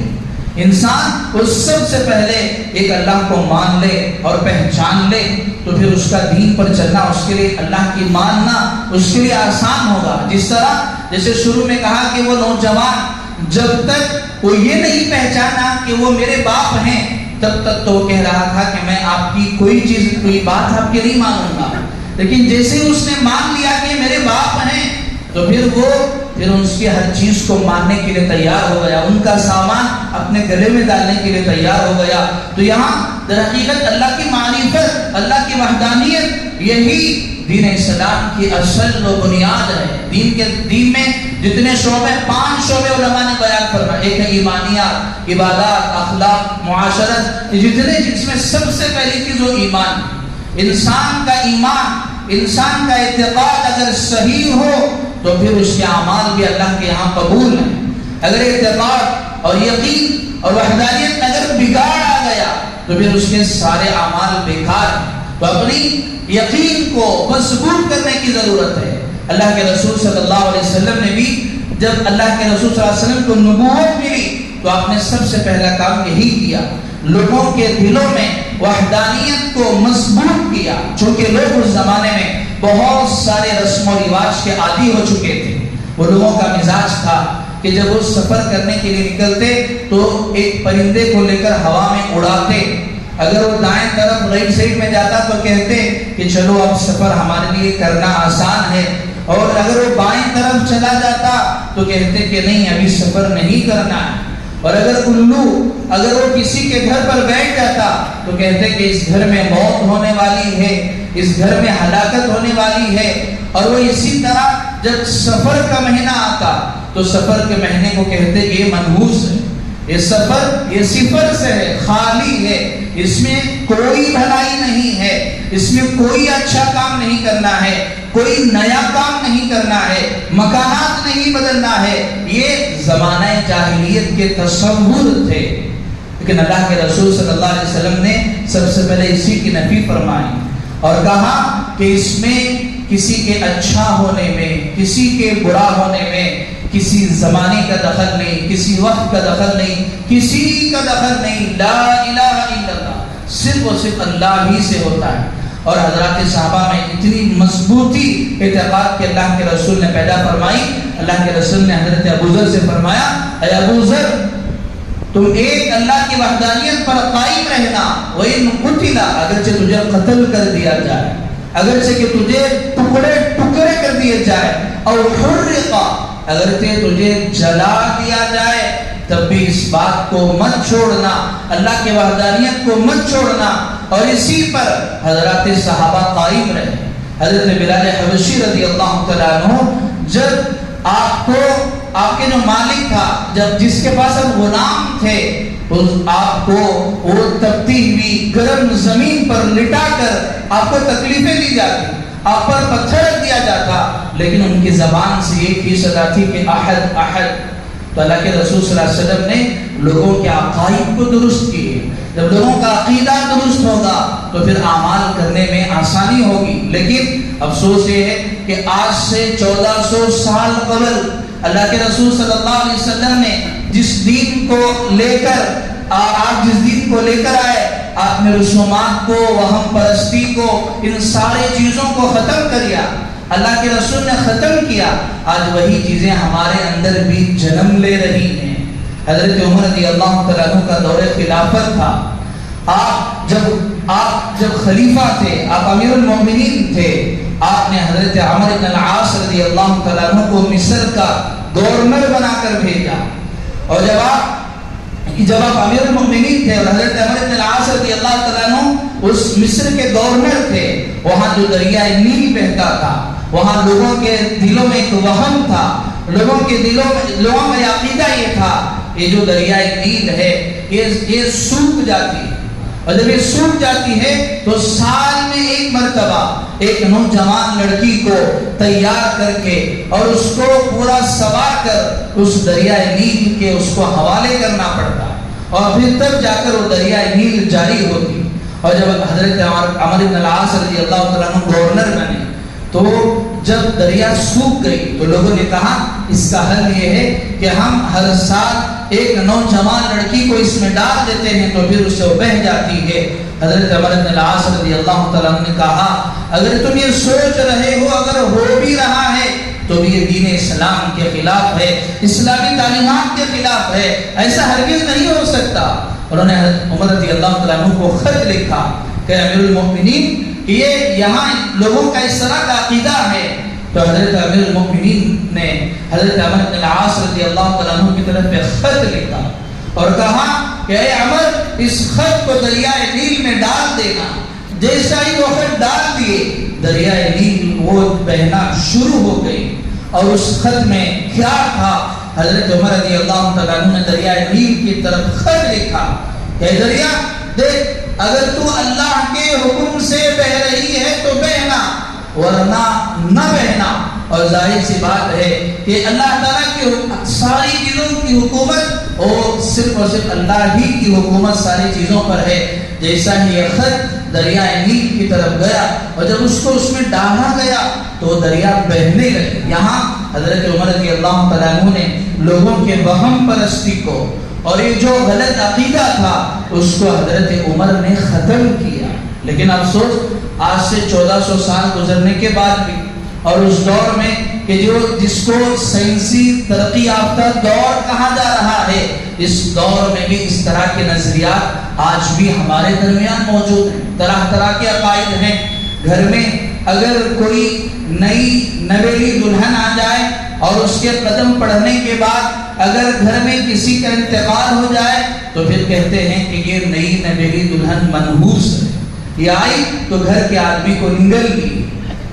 انسان اس سب سے پہلے ایک اللہ کو مان لے اور پہچان لے تو پھر اس کا دین پر چلنا اس کے لیے، اللہ کی ماننا اس کے لیے آسان ہوگا۔ جس طرح جیسے شروع میں کہا کہ وہ نوجوان جب تک وہ یہ نہیں پہچانا کہ وہ میرے باپ ہیں تب تک تو وہ کہہ رہا تھا کہ میں آپ کی کوئی چیز، کوئی بات آپ کی نہیں مانوں گا، لیکن جیسے ہی اس نے مان لیا کہ میرے باپ ہیں تو پھر اس کی ہر چیز کو ماننے کے لیے تیار ہو گیا، ان کا سامان اپنے گلے میں ڈالنے کے لیے تیار ہو گیا۔ تو یہاں در حقیقت اللہ کی معرفت، اللہ کی وحدانیت، یہی دین اسلام کی اصل و بنیاد ہے۔ دین میں جتنے شعبے، 5 شعبے علماء نے بیان فرمائے، ایک ہے ایمانیات، عبادات، اخلاق، معاشرت، جس میں سب سے پہلی چیز وہ ایمان۔ انسان کا ایمان، انسان کا اعتقاد اگر صحیح ہو تو پھر اس کے اعمال بھی اللہ کے یہاں قبول ہیں۔ اگر اعتقاد اور یقین اور وحدانیت اگر بگاڑ آ گیا تو پھر اس کے سارے اعمال بیکار ہیں۔ تو اپنی یقین کو مضبوط کرنے کی ضرورت ہے۔ اللہ کے رسول صلی اللہ علیہ وسلم نے بھی جب اللہ کے رسول صلی اللہ علیہ وسلم کو نبوت ملی تو آپ نے سب سے پہلا کام یہی کیا، لوگوں کے دلوں میں وحدانیت کو مضبوط کیا۔ چونکہ لوگ اس زمانے میں بہت سارے رسم و رواج کے عادی ہو چکے تھے. وہ لوگوں کا مزاج تھا کہ جب وہ سفر کرنے کے لیے نکلتے تو ایک پرندے کو لے کر ہوا میں اڑاتے. اگر وہ دائیں طرف رائٹ سائڈ میں جاتا تو کہتے کہ چلو اب سفر ہمارے لیے کرنا آسان ہے، اور اگر وہ بائیں طرف چلا جاتا تو کہتے کہ نہیں ابھی سفر نہیں کرنا ہے. اور اگر الو اگر وہ کسی کے گھر پر بیٹھ جاتا تو کہتے کہ اس گھر میں موت ہونے والی ہے، اس گھر میں ہلاکت ہونے والی ہے. اور وہ اسی طرح جب سفر کا مہینہ آتا تو سفر کے مہینے کو کہتے یہ منحوس ہے، یہ سفر یہ صفر سے ہے، خالی ہے، اس میں کوئی بھلائی نہیں ہے، اس میں کوئی اچھا کام نہیں کرنا ہے، کوئی نیا کام نہیں کرنا ہے، مکانات نہیں بدلنا ہے. یہ زمانہ جاہلیت کے تصور تھے. لیکن اللہ کے رسول صلی اللہ علیہ وسلم نے سب سے پہلے اسی کی نفی فرمائی اور کہا کہ اس میں کسی کے اچھا ہونے میں، کسی کے برا ہونے میں کسی زمانے کا دخل نہیں، کسی وقت کا دخل نہیں، کسی کا دخل نہیں. لا الہ الا اللہ، صرف اور صرف اللہ ہی سے ہوتا ہے. اور حضرات صحابہ میں اتنی مضبوطی اعتقاد کہ اللہ کے رسول نے پیدا فرمائی. اللہ کے رسول نے حضرت ابو ذر سے فرمایا اے ابو ذر تم ایک اللہ کی وحدانیت پر قائم رہنا. وَإِن قُتِلَ اگرچہ تجھے قتل کر دیا جائے، اگرچہ کہ تجھے ٹکڑے ٹکڑے کر دیے جائے، اور حرق اگرچہ تجھے جلا دیا جائے، تب بھی اس بات کو مت چھوڑنا، اللہ کے وحدانیت کو مت چھوڑنا. اور اسی پر حضرات صحابہ قائم رہے. حضرت بلال حبشی رضی اللہ تعالیٰ عنہ جب آپ کے جو مالک تھا، جب جس کے پاس اب غلام تھے، آپ کو وہ تپتی ہوئی گرم زمین پر لٹا کر آپ کو تکلیفیں دی جاتی، آپ پر پتھر رکھ دیا جاتا، لیکن ان کی زبان سے ایک ہی صدا تھی کہ احد احد. تو اللہ کے رسول صلی اللہ علیہ وسلم نے لوگوں کے عقائد کو درست کیے. جب لوگوں کا عقیدہ درست ہوگا تو پھر اعمال کرنے میں آسانی ہوگی. لیکن افسوس یہ ہے کہ آج سے 1400 سال قبل اللہ کے رسول صلی اللہ علیہ وسلم نے جس دین کو لے کر آپ جس دین کو لے کر آئے، آپ نے رسومات کو، وہم پرستی کو، ان سارے چیزوں کو ختم کر دیا. اللہ کے رسول نے ختم کیا. آج وہی چیزیں ہمارے اندر بھی جنم لے رہی ہیں. حضرت عمر رضی اللہ تعالیٰ عنہ کا دور خلافت تھا. آپ جب خلیفہ تھے، آپ امیر المومنین تھے، آپ نے حضرت عمر بن العاص رضی اللہ تعالیٰ عنہ کو مصر کا گورنر بنا کر بھیجا. اور جب آپ امیر المومنین تھے اور حضرت عمر بن العاص رضی اللہ تعالیٰ عنہ اس مصر کے گورنر تھے، وہاں جو دریائے نیل بہتا تھا، وہاں لوگوں کے دلوں میں ایک وہم تھا، لوگوں میں عقیدہ یہ تھا یہ جو دریائے نیل ہے یہ سوکھ جاتی ہے، اور جب یہ سوکھ جاتی ہے تو سال میں ایک مرتبہ ایک نوجوان لڑکی کو تیار کر کے اور اس کو پورا سوار کر اس دریائے نیل کے اس کو حوالے کرنا پڑتا ہے، اور پھر تب جا کر وہ دریائے نیل جاری ہوتی. اور جب حضرت عمر بن العاص رضی اللہ تعالیٰ عنہ گورنر بنے تو جب دریا سوکھ گئی تو لوگوں نے کہا اس کا حل یہ ہے کہ ہم ہر سال ایک نوجوان لڑکی کو اس میں ڈال دیتے ہیں تو پھر اس سے وہ بہہ جاتی ہے. حضرت عمر بن العاص رضی اللہ تعالیٰ عنہ نے کہا اگر تم یہ سوچ رہے ہو، اگر ہو بھی رہا ہے تو بھی یہ دین اسلام کے خلاف ہے، اسلامی تعلیمات کے خلاف ہے، ایسا ہرگز نہیں ہو سکتا. انہوں نے عمر رضی اللہ تعالیٰ عنہ کو خط لکھا کہ امیر المومنین یہ یہاں لوگوں کا اس طرح کا عقیدہ ہے. تو حضرت امیر المومنین نے حضرت عمر بن العاص رضی اللہ تعالیٰ عنہ کی طرف پہ خط لکھا اور کہا کہ اے عمر اس خط کو دریائے نیل میں ڈال دینا. جیسا ہی وہ خط ڈال دیے دریائے نیل وہ بہنا شروع ہو گئی. اور اس خط میں کیا تھا؟ حضرت عمر رضی اللہ تعالیٰ عنہ نے دریائے نیل کی طرف خط لکھا کہ دریا دیکھ، اگر تو اللہ کے حکم سے بہ رہی ہے تو بہنا، ورنہ نہ بہنا. اور ظاہر سی بات ہے کہ اللہ تعالیٰ کی ساری چیزوں کی حکومت اور صرف اللہ ہی کی حکومت ساری چیزوں پر ہے. جیسا ہی یہ خط دریائے نیل کی طرف گیا اور جب اس کو اس میں ڈالا گیا تو دریا بہنے لگے. یہاں حضرت عمر رضی اللہ تعالیٰ عنہ نے لوگوں کے وہم پرستی کو اور یہ جو غلط عقیدہ تھا اس کو حضرت عمر نے ختم کیا. لیکن افسوس آج سے 1400 سال گزرنے کے بعد بھی، اور اس دور میں کہ جس کو سائنسی ترقی یافتہ دور کہا جا رہا ہے، اس دور میں بھی اس طرح کے نظریات آج بھی ہمارے درمیان موجود ہیں. طرح طرح کے عقائد ہیں. گھر میں اگر کوئی نئی نویلی دلہن آ جائے اور اس کے قدم پڑھنے کے بعد اگر گھر میں کسی کا انتقال ہو جائے تو پھر کہتے ہیں کہ یہ نئی نویلی دلہن منحوس ہے، یہ آئی تو گھر کے آدمی کو نگل گئی.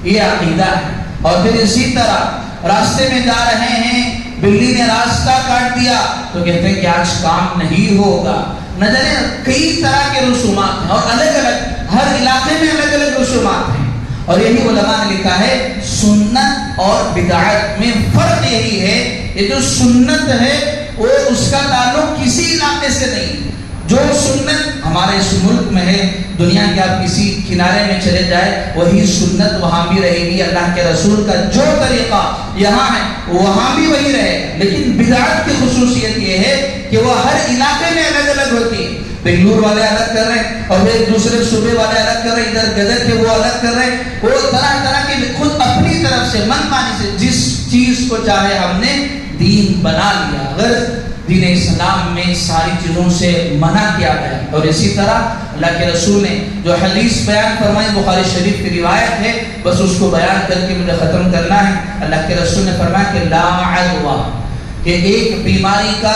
یہ عقیدہ ہے. اور پھر اسی طرح راستے میں جا رہے ہیں، بلی نے راستہ کاٹ دیا تو کہتے ہیں کہ آج کام نہیں ہوگا. نہ جانے کئی طرح کے رسومات ہیں، اور الگ الگ ہر علاقے میں الگ الگ رسومات ہیں. اور یہی علماء نے لکھا ہے سنت اور بدعت میں فرق یہی ہے. یہ جو سنت ہے وہ اس کا تعلق کسی علاقے سے نہیں. جو سنت ہمارے اس ملک میں ہے، دنیا کے آپ کسی کنارے میں چلے جائے وہی سنت وہاں بھی رہے گی. اللہ کے رسول کا جو طریقہ یہاں ہے وہاں بھی وہی رہے. لیکن بدعت کی خصوصیت یہ ہے کہ وہ ہر علاقے میں الگ الگ ہوتی ہے. بنگلور والے الگ کر رہے ہیں اور پھر دوسرے صوبے والے الگ کر رہے ہیں، ادھر گدر کے وہ الگ کر رہے ہیں. وہ طرح طرح کے خود اپنی طرف سے من مانی سے جس چیز کو چاہے ہم نے دین بنا لیا. اگر دین اسلام میں ساری چیزوں سے منع کیا گیا. اور اسی طرح اللہ کے رسول نے جو حدیث بیان فرمائی، بخاری شریف کی روایت ہے، بس اس کو بیان کر کے مجھے ختم کرنا ہے. اللہ کے رسول نے فرمایا کہ لا عدوہ، کہ ایک بیماری کا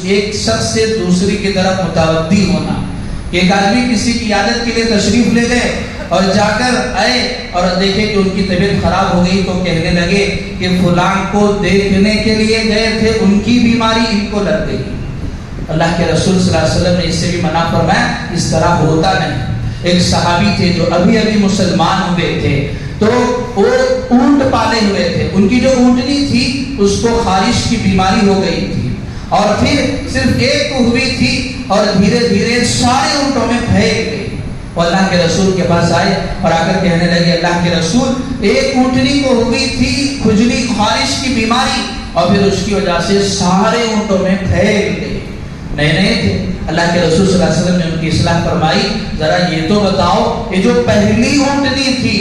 ایک شخص سے دوسری کی طرف متوجہ ہونا. کہ ایک آدمی کسی کی عیادت کے لیے تشریف لے گئے اور جا کر آئے اور دیکھے کہ ان کی طبیعت خراب ہو گئی تو کہنے لگے کہ فلاں کو دیکھنے کے لیے گئے تھے، ان کی بیماری ان کو لگ گئی. اللہ کے رسول صلی اللہ علیہ وسلم نے اس سے بھی منع فرمایا، اس طرح ہوتا نہیں. ایک صحابی تھے جو ابھی ابھی مسلمان ہوئے تھے، تو وہ اونٹ پالے ہوئے تھے. ان کی جو اونٹنی تھی اس کو خارش کی بیماری ہو گئی تھی، اور پھر صرف ایک کو ہوئی تھی اور دھیرے دھیرے سارے اونٹوں میں پھیل گئی. وہ اللہ کے رسول کے پاس آئے اور آ کر کہنے لگے اللہ کے رسول، ایک اونٹنی کو ہوئی تھی کھجلی خارش کی بیماری اور پھر اس کی وجہ سے سارے اونٹوں میں پھیل گئی. نئے نئے تھے. اللہ کے رسول صلی اللہ علیہ وسلم نے ان کی اصلاح فرمائی، ذرا یہ تو بتاؤ یہ جو پہلی اونٹنی تھی،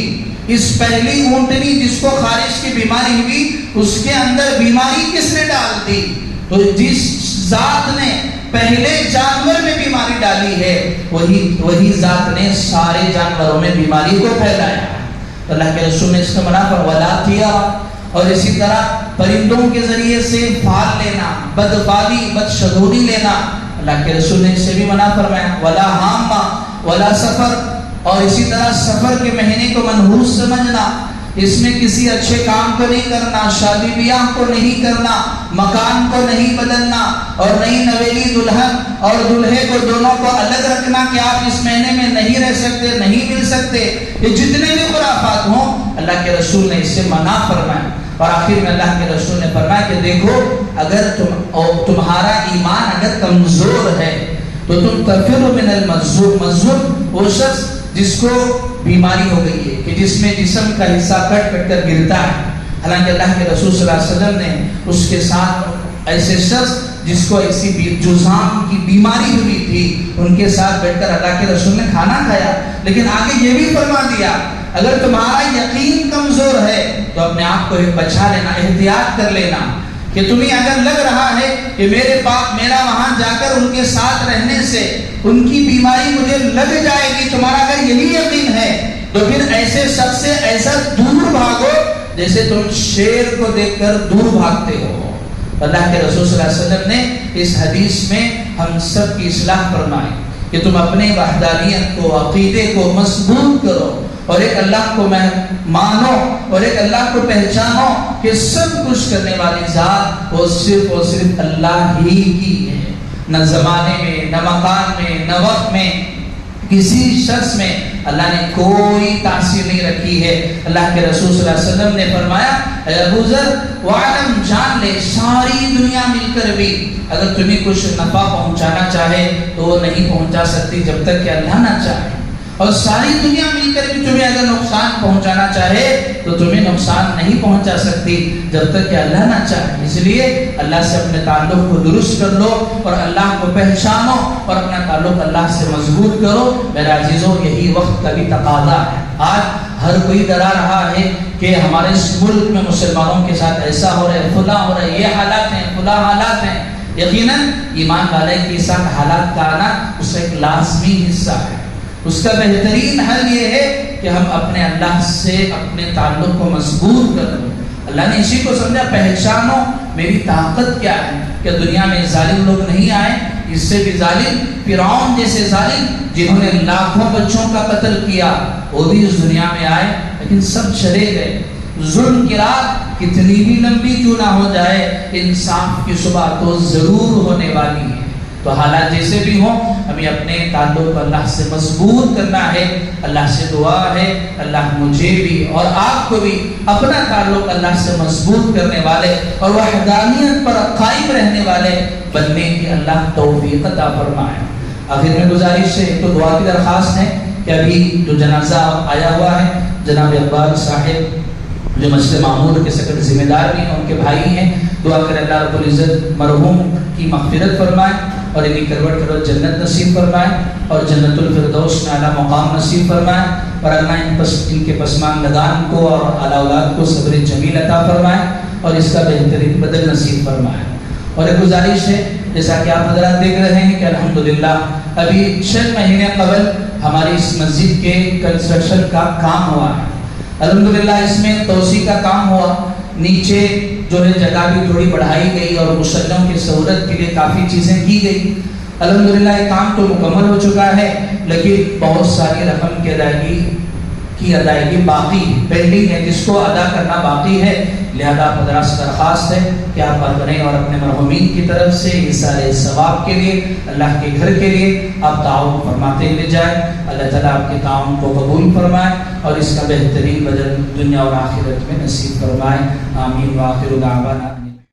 اس پہلی اونٹنی جس کو خارش کی بیماری ہوئی اس کے اندر بیماری کس نے ڈال دی؟ تو جس ذات نے پہلے جانور میں بیماری ڈالی ہے وہی ذات نے سارے جانوروں میں بیماری کو پھیلایا. اللہ کے رسول نے اس کا منع پر ولا کیا. اور اسی طرح پرندوں کے ذریعے سے پھال لینا، بدفالی بدشگونی لینا، اللہ کے رسول نے اس سے بھی منع فرمایا. ولا حامہ ولا سفر. اور اسی طرح سفر کے مہینے کو منحوس سمجھنا، اس میں کسی اچھے کام کو نہیں کرنا، شادی بیاہ کو نہیں کرنا، مکان کو نہیں بدلنا، اور نئی نویلی دلہن اور دلہے کو دونوں کو الگ رکھنا کہ آپ اس مہینے میں نہیں رہ سکتے، نہیں مل سکتے. یہ جتنے بھی خرافات ہوں اللہ کے رسول نے اس سے منع فرمایا. اور آخر میں اللہ کے رسول نے فرمایا کہ دیکھو اگر تمہارا ایمان اگر کمزور ہے تو تم تفر من المظلوم. مظلوم وہ شخص جس کو بیماری ہو گئی ہے کہ جس میں جسم کا حصہ کٹ کٹ کر گرتا ہے. حالانکہ اللہ کے رسول صلی اللہ علیہ وسلم نے اس کے ساتھ ایسے شخص جس کو ایسی جزام کی بیماری ہوئی تھی ان کے ساتھ بیٹھ کر اللہ کے رسول نے کھانا کھایا. لیکن آگے یہ بھی فرما دیا اگر تمہارا یقین کمزور ہے تو اپنے آپ کو بچا لینا، احتیاط کر لینا کہ تمہیں اگر لگ رہا ہے کہ میرا وہاں جا کر ان کے ساتھ رہنے سے ان کی بیماری مجھے لگ جائے گی، تمہارا اگر یہی یقین ہے تو پھر ایسے شخص سے ایسا دور بھاگو جیسے تم شیر کو دیکھ کر دور بھاگتے ہو. اللہ کے رسول صلی اللہ علیہ وسلم نے اس حدیث میں ہم سب کی اصلاح فرمائی کہ تم اپنے وحدانیت کو، عقیدے کو مضبوط کرو اور ایک اللہ کو مانو اور ایک اللہ کو پہچانو کہ سب کچھ کرنے والی ذات وہ صرف اور صرف اللہ ہی کی ہے. نہ زمانے میں، نہ مکان میں، نہ وقت میں، کسی شخص میں اللہ نے کوئی تاثیر نہیں رکھی ہے. اللہ کے رسول صلی اللہ علیہ وسلم نے فرمایا اے ابو ذر وعلم، جان لے ساری دنیا مل کر بھی اگر تمہیں کچھ نفع پہنچانا چاہے تو وہ نہیں پہنچا سکتی جب تک کہ اللہ نہ چاہے. اور ساری دنیا مل کر بھی تمہیں اگر نقصان پہنچانا چاہے تو تمہیں نقصان نہیں پہنچا سکتی جب تک کہ اللہ نہ چاہے. اس لیے اللہ سے اپنے تعلق کو درست کر لو اور اللہ کو پہچانو اور اپنا تعلق اللہ سے مضبوط کرو. میرے عزیزوں یہی وقت کا بھی تقاضا ہے. آج ہر کوئی ڈرا رہا ہے کہ ہمارے اس ملک میں مسلمانوں کے ساتھ ایسا ہو رہا ہے، فلاں ہو رہا ہے، یہ حالات ہیں، فلاں حالات ہیں. یقیناً ایمان والے کے ساتھ حالات کا آنا اس کا ایک لازمی حصہ ہے. اس کا بہترین حل یہ ہے کہ ہم اپنے اللہ سے اپنے تعلق کو مضبوط کر لیں. اللہ نے اسی کو سمجھا، پہچانو میری طاقت کیا ہے. کہ دنیا میں ظالم لوگ نہیں آئے، اس سے بھی ظالم فرعون جیسے ظالم جنہوں نے لاکھوں بچوں کا قتل کیا وہ بھی اس دنیا میں آئے لیکن سب چلے گئے. ظلم کی رات کتنی بھی لمبی کیوں نہ ہو جائے، انصاف کی صبح تو ضرور ہونے والی ہے. تو حالات جیسے بھی ہوں ہمیں اپنے تعلق اللہ سے مضبوط کرنا ہے. اللہ سے دعا ہے اللہ مجھے بھی اور آپ کو بھی اپنا تعلق اللہ سے مضبوط کرنے والے اور وحدانیت پر قائم رہنے والے بننے کی اللہ توفیق عطا فرمائے. آخر میں گزارش ہے، ایک تو دعا کی درخواست ہے کہ ابھی جو جنازہ آیا ہوا ہے جناب اقبال صاحب جو مسجد معمور کے سکرٹری ذمہ دار بھی ہیں، ان کے بھائی ہیں، دعا کرے اللہ رب العزت مرحوم کی مغفرت فرمائے اور انہیں کروٹ کروٹ جنت نصیب فرمائے اور جنت الفردوس میں اعلیٰ مقام نصیب فرمائے اور اللہ ان کے پسماندگان کو اور اعلیٰ اولاد کو صبر جمیل عطا فرمائے اور اس کا بہترین بدل نصیب فرمائے. اور ایک گزارش ہے جیسا کہ آپ حضرات دیکھ رہے ہیں کہ الحمدللہ ابھی چند مہینے قبل ہماری اس مسجد کے کنسٹرکشن کا کام ہوا ہے. الحمدللہ اس میں توسیع کا کام ہوا، نیچے جو ہے جگہ بھی تھوڑی بڑھائی گئی اور مسلمانوں کی سہولت کے لیے کافی چیزیں کی گئی. الحمدللہ یہ کام تو مکمل ہو چکا ہے لیکن بہت ساری رقم کی ادائیگی باقی پینڈنگ ہے جس کو ادا کرنا باقی ہے. لہذا حضرات سے درخواست ہے کہ آپ اپنے اور اپنے مرحومین کی طرف سے ایصال ثواب کے لیے اللہ کے گھر کے لیے آپ تعاون فرماتے ہوئے جائیں. اللہ تعالیٰ آپ کے تعاون کو قبول فرمائے اور اس کا بہترین بدل دنیا اور آخرت میں نصیب فرمائے. آمین. وآخر دعوانا